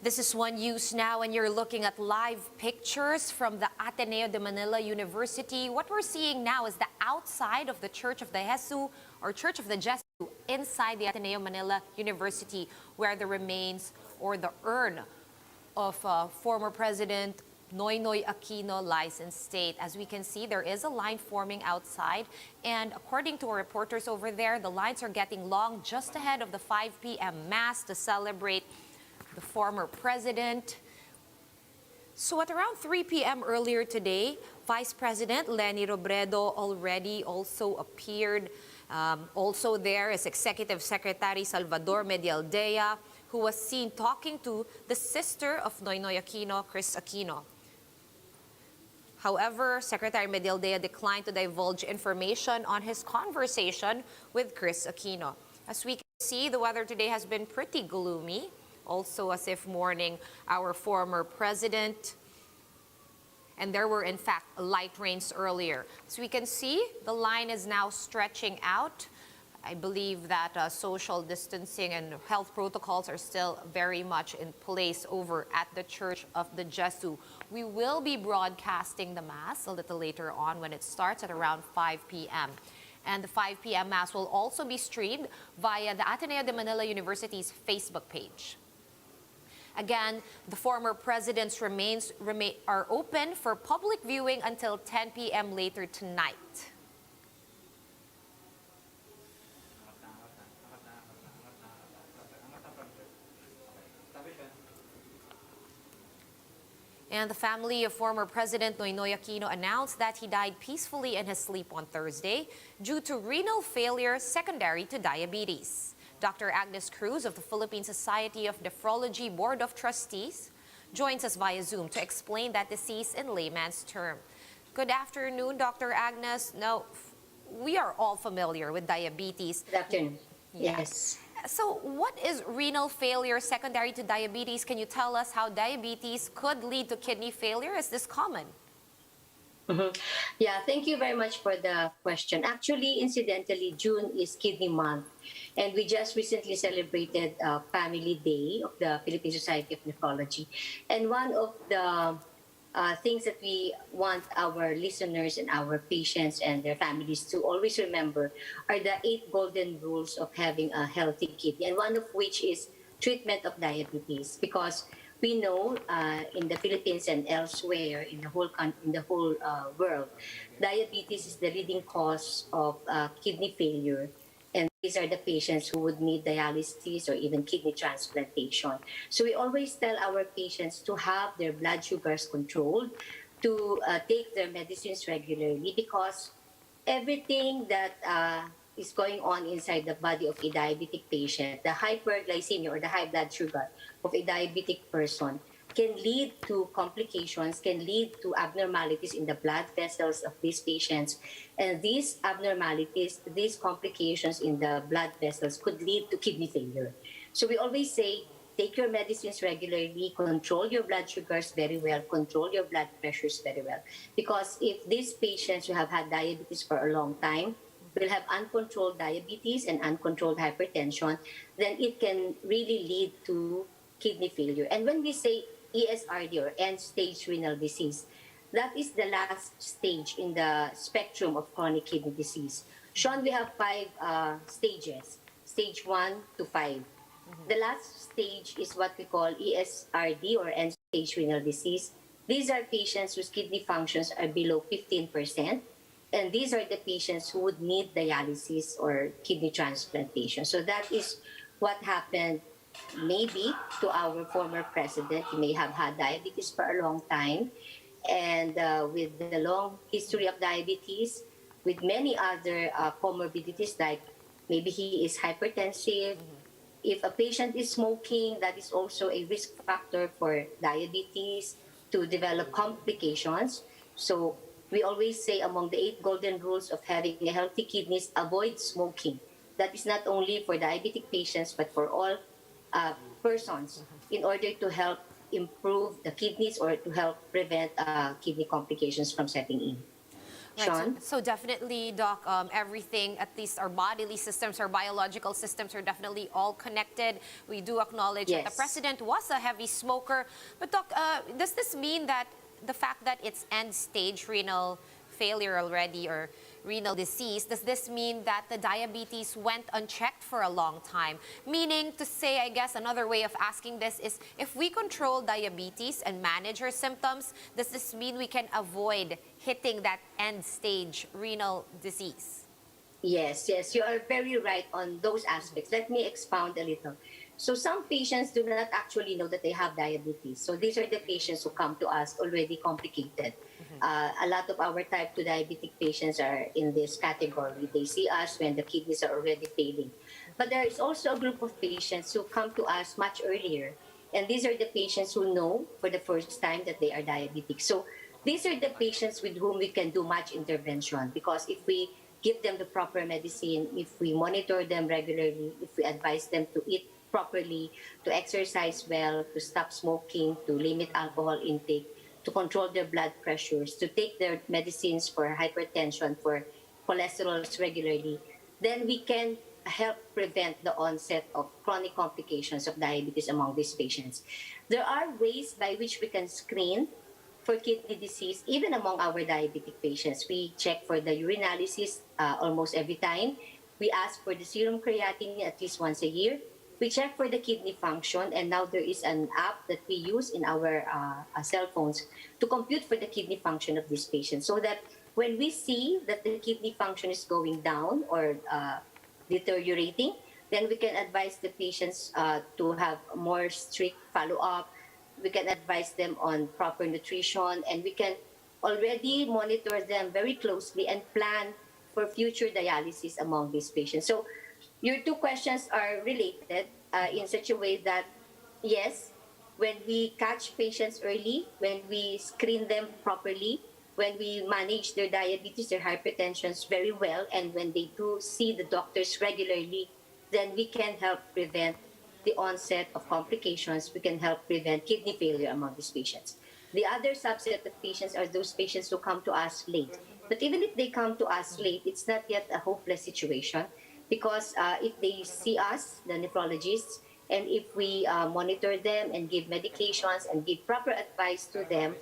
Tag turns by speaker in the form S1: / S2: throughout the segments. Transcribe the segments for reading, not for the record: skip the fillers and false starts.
S1: This is One News Now, and you're looking at live pictures from the Ateneo de Manila University. What we're seeing now is the outside of the Church of the Jesus, or Church of the Jesu, inside the Ateneo Manila University, where the remains or the urn of former President Noynoy Aquino lies in state. As we can see, there is a line forming outside, and according to our reporters over there, the lines are getting long just ahead of the 5 p.m. Mass to celebrate the former president. So at around 3 p.m. earlier today, Vice President Leni Robredo already also appeared. Also there is Executive Secretary Salvador Medialdea, who was seen talking to the sister of Noynoy Aquino, Chris Aquino. However, Secretary Medialdea declined to divulge information on his conversation with Chris Aquino. As we can see, the weather today has been pretty gloomy, also as if mourning our former president. And there were, in fact, light rains earlier. So we can see the line is now stretching out. I believe that social distancing and health protocols are still very much in place over at the Church of the Jesu. We will be broadcasting the Mass a little later on when it starts at around 5 p.m. And the 5 p.m. Mass will also be streamed via the Ateneo de Manila University's Facebook page. Again, the former president's remains are open for public viewing until 10 p.m. later tonight. And the family of former President Noynoy Aquino announced that he died peacefully in his sleep on Thursday due to renal failure secondary to diabetes. Dr. Agnes Cruz of the Philippine Society of Nephrology Board of Trustees joins us via Zoom to explain that disease in layman's term. Good afternoon, Dr. Agnes. Now, we are all familiar with diabetes.
S2: Good afternoon. Yes.
S1: So what is renal failure secondary to diabetes? Can you tell us how diabetes could lead to kidney failure? Is this common?
S2: Yeah, thank you very much for the question. Actually, incidentally, June is Kidney Month, and we just recently celebrated Family Day of the Philippine Society of Nephrology. And one of the things that we want our listeners and our patients and their families to always remember are the 8 golden rules of having a healthy kidney, and one of which is treatment of diabetes, because we know in the Philippines and elsewhere in the whole world, diabetes is the leading cause of kidney failure. And these are the patients who would need dialysis or even kidney transplantation. So we always tell our patients to have their blood sugars controlled, to take their medicines regularly, because everything that is going on inside the body of a diabetic patient, the hyperglycemia or the high blood sugar of a diabetic person, can lead to complications, can lead to abnormalities in the blood vessels of these patients. And these abnormalities, these complications in the blood vessels could lead to kidney failure. So we always say, take your medicines regularly, control your blood sugars very well, control your blood pressures very well. Because if these patients who have had diabetes for a long time will have uncontrolled diabetes and uncontrolled hypertension, then it can really lead to kidney failure. And when we say ESRD or end-stage renal disease, that is the last stage in the spectrum of chronic kidney disease. Sean, we have 5 stages, stage 1 to 5. The last stage is what we call ESRD or end-stage renal disease. These are patients whose kidney functions are below 15%, and these are the patients who would need dialysis or kidney transplantation. So that is what happened maybe to our former president. He may have had diabetes for a long time, and with the long history of diabetes, with many other comorbidities, like maybe he is hypertensive. If a patient is smoking, that is also a risk factor for diabetes to develop complications. So we always say among the 8 golden rules of having a healthy kidneys, avoid smoking. That is not only for diabetic patients, but for all persons, in order to help improve the kidneys or to help prevent kidney complications from setting in.
S1: Right. So,
S2: Sean?
S1: so definitely, Doc, everything, at least our bodily systems, our biological systems are definitely all connected. We do acknowledge that the
S2: Yes.
S1: president was a heavy smoker. But, Doc, does this mean that the fact that it's end stage renal failure already or renal disease, does this mean that the diabetes went unchecked for a long time? Meaning to say, I guess another way of asking this is if we control diabetes and manage our symptoms, does this mean we can avoid hitting that end stage renal disease?
S2: Yes, yes, you are very right on those aspects. Let me expound a little. So some patients do not actually know that they have diabetes. So these are the patients who come to us already complicated. A lot of our type 2 diabetic patients are in this category. They see us when the kidneys are already failing. But there is also a group of patients who come to us much earlier. And these are the patients who know for the first time that they are diabetic. So these are the patients with whom we can do much intervention because if we give them the proper medicine, if we monitor them regularly, if we advise them to eat properly, to exercise well, to stop smoking, to limit alcohol intake, to control their blood pressures, to take their medicines for hypertension, for cholesterols regularly, then we can help prevent the onset of chronic complications of diabetes among these patients. There are ways by which we can screen for kidney disease, even among our diabetic patients. We check for the urinalysis almost every time. We ask for the serum creatinine at least once a year. We check for the kidney function, and now there is an app that we use in our cell phones to compute for the kidney function of these patients so that when we see that the kidney function is going down or deteriorating, then we can advise the patients to have more strict follow-up. We can advise them on proper nutrition, and we can already monitor them very closely and plan for future dialysis among these patients. So your two questions are related in such a way that, yes, when we catch patients early, when we screen them properly, when we manage their diabetes, their hypertensions very well, and when they do see the doctors regularly, then we can help prevent the onset of complications. We can help prevent kidney failure among these patients. The other subset of patients are those patients who come to us late. But even if they come to us late, it's not yet a hopeless situation because if they see us, the nephrologists, and if we monitor them and give medications and give proper advice to them,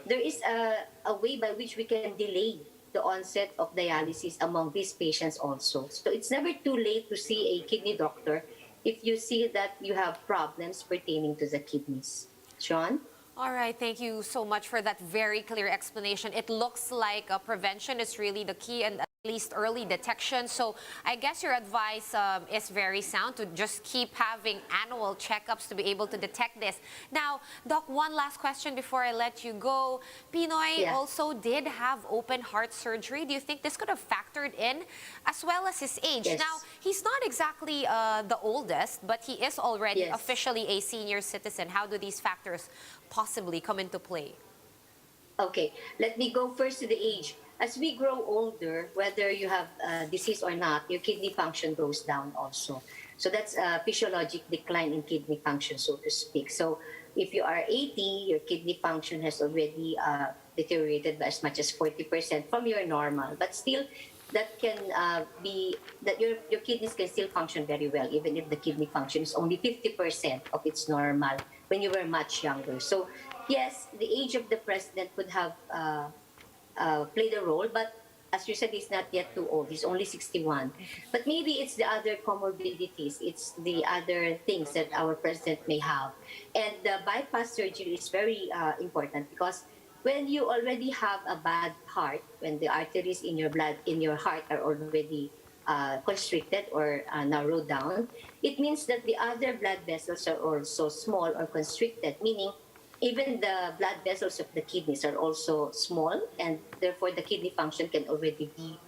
S2: there is a way by which we can delay the onset of dialysis among these patients also. So it's never too late to see a kidney doctor if you see that you have problems pertaining to the kidneys. Sean?
S1: All right, thank you so much for that very clear explanation. It looks like prevention is really the key and at least early detection. So I guess your advice is very sound to just keep having annual checkups to be able to detect this. Now, Doc, one last question before I let you go. Pinoy also did have open heart surgery. Do you think this could have factored in as well as his age?
S2: Yes.
S1: Now, he's not exactly the oldest, but he is already
S2: Yes.
S1: officially a senior citizen. How do these factors possibly come into play?
S2: Okay, let me go first to the age. As we grow older, whether you have disease or not, your kidney function goes down also. So that's a physiologic decline in kidney function, so to speak. So if you are 80, your kidney function has already deteriorated by as much as 40% from your normal. But still, that can be that your kidneys can still function very well, even if the kidney function is only 50% of its normal when you were much younger. So yes, the age of the president could have played a role, but as you said, he's not yet too old. He's only 61. But maybe it's the other comorbidities. It's the other things that our president may have. And the bypass surgery is very important because when you already have a bad heart, when the arteries in your blood, in your heart are already constricted or narrowed down, it means that the other blood vessels are also small or constricted, meaning even the blood vessels of the kidneys are also small, and therefore the kidney function can already be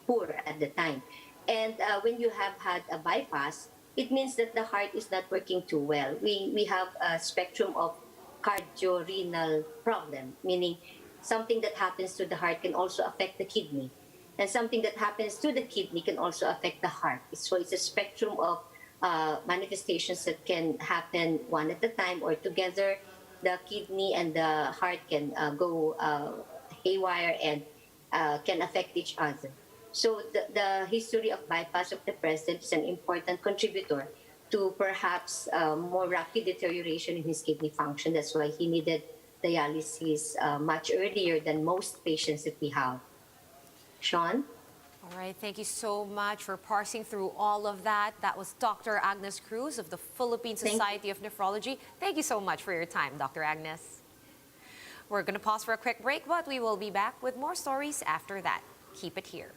S2: poor at the time. And when you have had a bypass, it means that the heart is not working too well. We have a spectrum of cardiorenal problem, meaning something that happens to the heart can also affect the kidney. And something that happens to the kidney can also affect the heart. So it's a spectrum of manifestations that can happen one at a time or together. The kidney and the heart can go haywire and can affect each other. So the history of bypass of the president is an important contributor to perhaps more rapid deterioration in his kidney function. That's why he needed dialysis much earlier than most patients that we have. Sean?
S1: All right, thank you so much for parsing through all of that. That was Dr. Agnes Cruz of the Philippine Society of Nephrology. Thank you so much for your time, Dr. Agnes. We're going to pause for a quick break, but we will be back with more stories after that. Keep it here.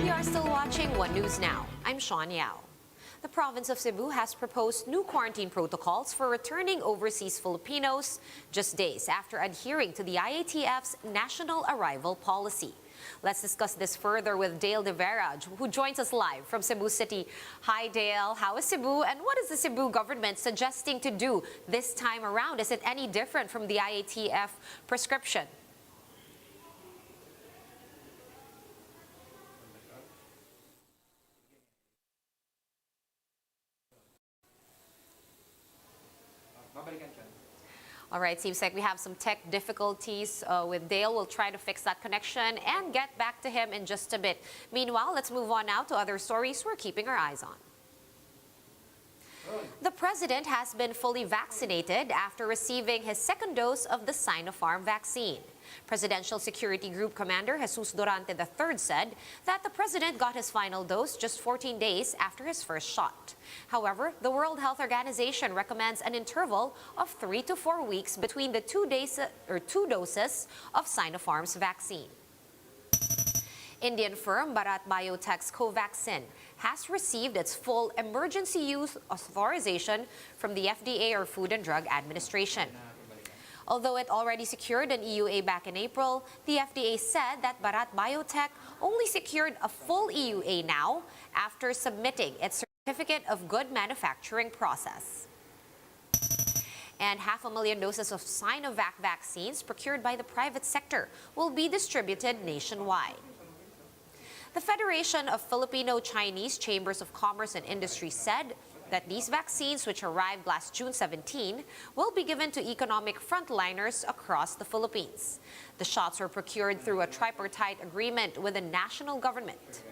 S1: You are still watching One News Now. I'm Sean Yao. The province of Cebu has proposed new quarantine protocols for returning overseas Filipinos just days after adhering to the IATF's national arrival policy. Let's discuss this further with Dale De Vera, who joins us live from Cebu City. Hi, Dale. How is Cebu, and what is the Cebu government suggesting to do this time around? Is it any different from the IATF prescription? All right, seems like we have some tech difficulties with Dale. We'll try to fix that connection and get back to him in just a bit. Meanwhile, let's move on now to other stories we're keeping our eyes on. The president has been fully vaccinated after receiving his second dose of the Sinopharm vaccine. Presidential Security Group Commander Jesus Durante III said that the president got his final dose just 14 days after his first shot. However, the World Health Organization recommends an interval of 3 to 4 weeks between the two doses of Sinopharm's vaccine. Indian firm Bharat Biotech's Covaxin has received its full emergency use authorization from the FDA, or Food and Drug Administration. Although it already secured an EUA back in April, the FDA said that Bharat Biotech only secured a full EUA now after submitting its Certificate of Good Manufacturing process. And 500,000 doses of Sinovac vaccines procured by the private sector will be distributed nationwide. The Federation of Filipino-Chinese Chambers of Commerce and Industry said that these vaccines, which arrived last June 17, will be given to economic frontliners across the Philippines. The shots were procured through a tripartite agreement with the national government.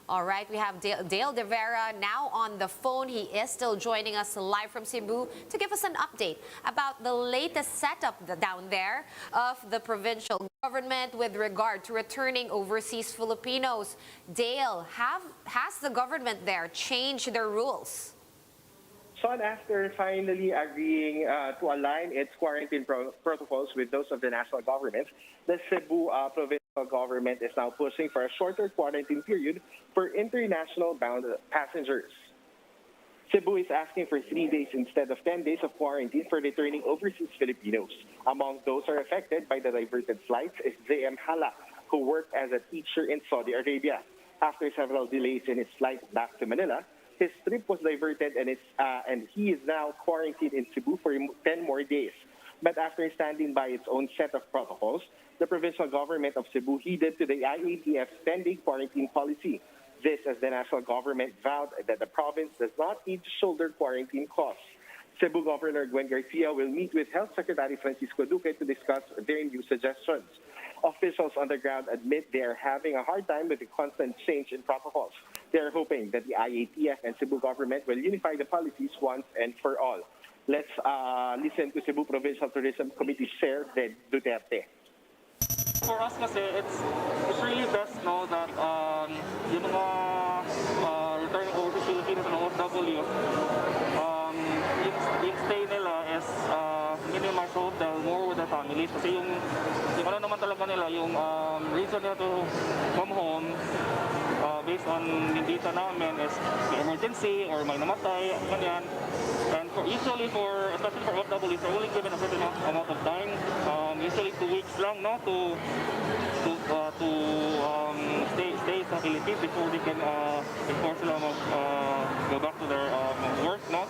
S1: All right, we have Dale De Vera now on the phone. He is still joining us live from Cebu to give us an update about the latest setup down there of the provincial government with regard to returning overseas Filipinos. Dale, has the government there changed their rules?
S3: Sean, after finally agreeing to align its quarantine protocols with those of the national government, the Cebu provincial government is now pushing for a shorter quarantine period for international bound passengers. Cebu is asking for 3 days instead of 10 days of quarantine for returning overseas Filipinos. Among those are affected by the diverted flights is JM Hala, who worked as a teacher in Saudi Arabia. After several delays in his flight back to Manila, his trip was diverted and he is now quarantined in Cebu for 10 more days. But after standing by its own set of protocols, the provincial government of Cebu heeded to the IATF's 10-day quarantine policy. This as the national government vowed that the province does not need to shoulder quarantine costs. Cebu Governor Gwen Garcia will meet with Health Secretary Francisco Duque to discuss their new suggestions. Officials on the ground admit they are having a hard time with the constant change in protocols. They are hoping that the IATF and Cebu government will unify the policies once and for all. Let's listen to Cebu Provincial Tourism Committee Chair Fred Duterte.
S4: For us kasi, it's really best no that yung mga returning overseas Filipinos and OFW, yung stay nila is minimum hotel, more with the family. families kasi yung ano naman talaga nila, yung reason nila to come home based on yung data namin is may emergency or may namatay, ganyan. And especially for OFWs, they're only given a certain amount of time, usually 2 weeks lang, no, to stay sa Philippines before they can sila go back to their work, no.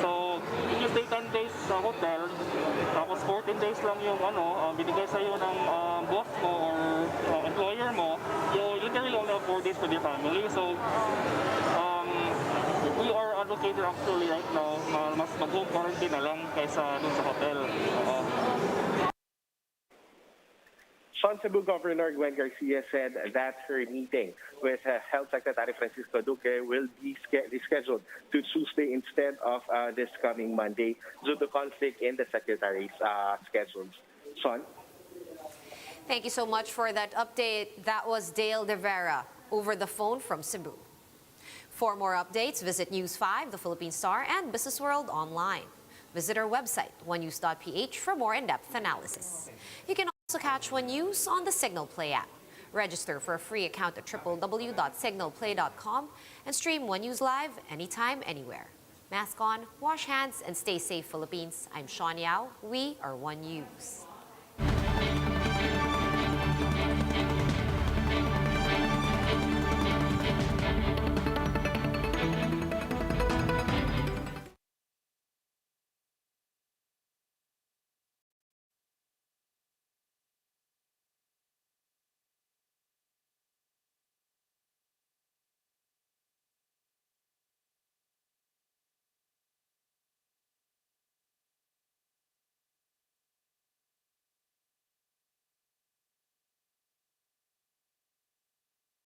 S4: So if you stay 10 days sa hotel, tapos 14 days lang yung binigay sa'yo ng boss mo or employer mo, you literally only have 4 days with your family. So we are allocated actually right now, mas mag-home quarantine na lang kaysa dun sa hotel.
S3: Son Cebu Governor Gwen Garcia said that her meeting with Health Secretary Francisco Duque will be rescheduled to Tuesday instead of this coming Monday due to conflict in the Secretary's schedules. Son?
S1: Thank you so much for that update. That was Dale De Vera over the phone from Cebu. For more updates, visit News 5, the Philippine Star, and Business World online. Visit our website, onenews.ph, for more in-depth analysis. You can also catch One News on the Signal Play app. Register for a free account at www.signalplay.com and stream One News live anytime, anywhere. Mask on, wash hands, and stay safe, Philippines. I'm Sean Yao. We are One News.